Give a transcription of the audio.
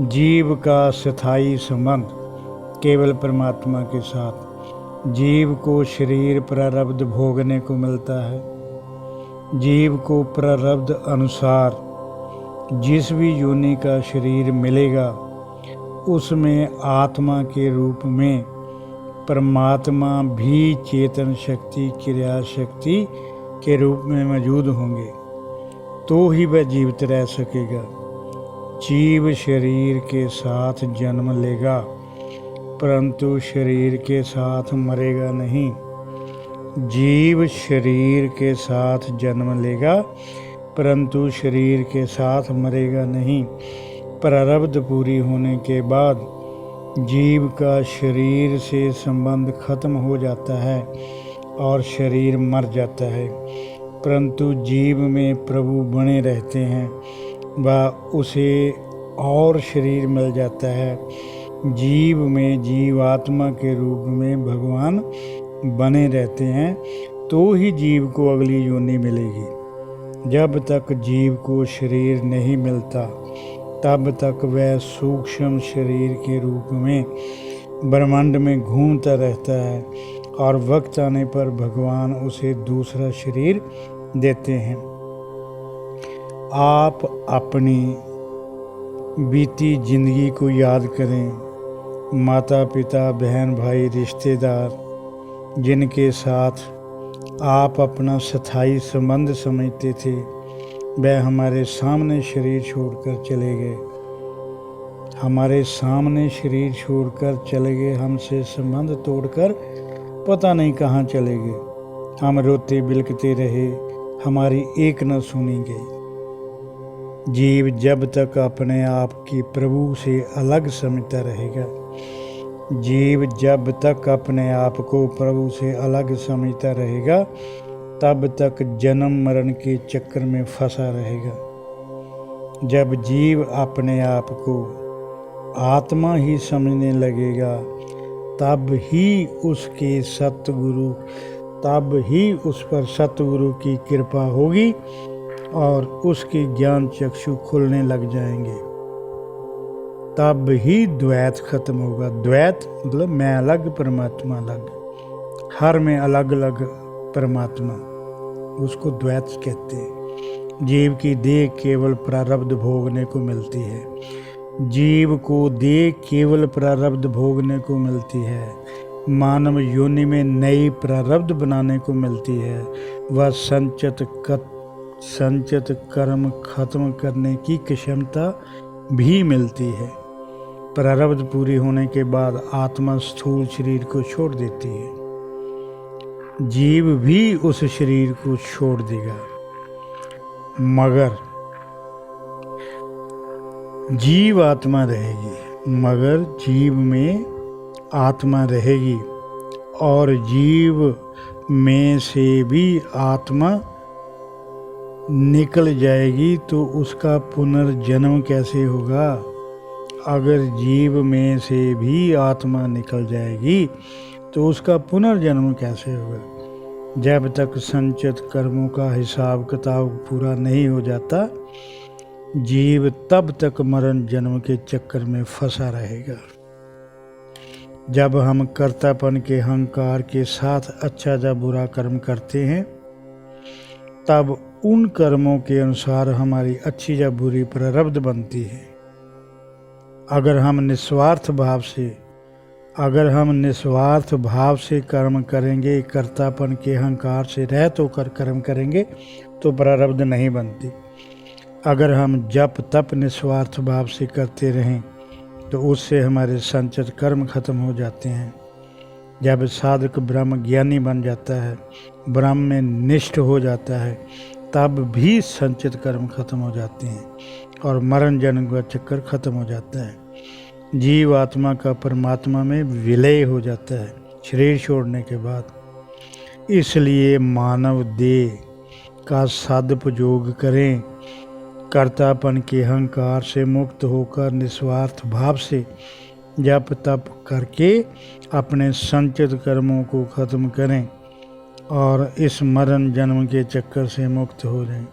जीव का स्थायी संबंध केवल परमात्मा के साथ। जीव को शरीर प्रारब्ध भोगने को मिलता है। जीव को प्रारब्ध अनुसार जिस भी योनि का शरीर मिलेगा उसमें आत्मा के रूप में परमात्मा भी चेतन शक्ति क्रिया शक्ति के रूप में मौजूद होंगे, तो ही वह जीवित रह सकेगा। जीव शरीर के साथ जन्म लेगा परंतु शरीर के साथ मरेगा नहीं। जीव शरीर के साथ जन्म लेगा परंतु शरीर के साथ मरेगा नहीं। प्रारब्ध पूरी होने के बाद जीव का शरीर से संबंध खत्म हो जाता है और शरीर मर जाता है, परंतु जीव में प्रभु बने रहते हैं व उसे और शरीर मिल जाता है। जीव में जीवात्मा के रूप में भगवान बने रहते हैं, तो ही जीव को अगली योनि मिलेगी। जब तक जीव को शरीर नहीं मिलता तब तक वह सूक्ष्म शरीर के रूप में ब्रह्मांड में घूमता रहता है और वक्त आने पर भगवान उसे दूसरा शरीर देते हैं। आप अपनी बीती जिंदगी को याद करें। माता पिता बहन भाई रिश्तेदार जिनके साथ आप अपना स्थायी संबंध समझते थे वह हमारे सामने शरीर छोड़कर चले गए। हमारे सामने शरीर छोड़कर चले गए, हमसे संबंध तोड़कर पता नहीं कहाँ चले गए। हम रोते बिलखते रहे, हमारी एक न सुनी गई। जीव जब तक अपने आप की प्रभु से अलग समझता रहेगा, जीव जब तक अपने आप को प्रभु से अलग समझता रहेगा तब तक जन्म मरण के चक्कर में फंसा रहेगा। जब जीव अपने आप को आत्मा ही समझने लगेगा तब ही उसके सतगुरु तब ही उस पर सतगुरु की कृपा होगी और उसके ज्ञान चक्षु खुलने लग जाएंगे। तब ही द्वैत खत्म होगा। द्वैत मतलब मैं अलग परमात्मा अलग, हर में अलग अलग परमात्मा, उसको द्वैत कहते हैं। जीव की देह केवल प्रारब्ध भोगने को मिलती है। जीव को देह केवल प्रारब्ध भोगने को मिलती है। मानव योनि में नई प्रारब्ध बनाने को मिलती है। वह संचित कर्म खत्म करने की क्षमता भी मिलती है। प्रारब्ध पूरी होने के बाद आत्मा स्थूल शरीर को छोड़ देती है। जीव भी उस शरीर को छोड़ देगा, मगर जीव आत्मा रहेगी। मगर जीव में आत्मा रहेगी और जीव में से भी आत्मा निकल जाएगी तो उसका पुनर्जन्म कैसे होगा? अगर जीव में से भी आत्मा निकल जाएगी तो उसका पुनर्जन्म कैसे होगा? जब तक संचित कर्मों का हिसाब किताब पूरा नहीं हो जाता जीव तब तक मरण जन्म के चक्कर में फंसा रहेगा। जब हम कर्तापन के अहंकार के साथ अच्छा या बुरा कर्म करते हैं तब उन कर्मों के अनुसार हमारी अच्छी या बुरी प्रारब्ध बनती है। अगर हम निस्वार्थ भाव से कर्म करेंगे, कर्तापन के अहंकार से रहित होकर कर्म करेंगे तो प्रारब्ध नहीं बनती। अगर हम जप तप निस्वार्थ भाव से करते रहें तो उससे हमारे संचित कर्म खत्म हो जाते हैं। जब साधक ब्रह्म ज्ञानी बन जाता है, ब्रह्म में निष्ठ हो जाता है, तब भी संचित कर्म खत्म हो जाते हैं और मरण जन्म का चक्कर खत्म हो जाता है। जीव आत्मा का परमात्मा में विलय हो जाता है शरीर छोड़ने के बाद। इसलिए मानव देह का सदुपयोग करें। कर्तापन के अहंकार से मुक्त होकर निस्वार्थ भाव से जप तप करके अपने संचित कर्मों को खत्म करें और इस मरण जन्म के चक्कर से मुक्त हो जाएं।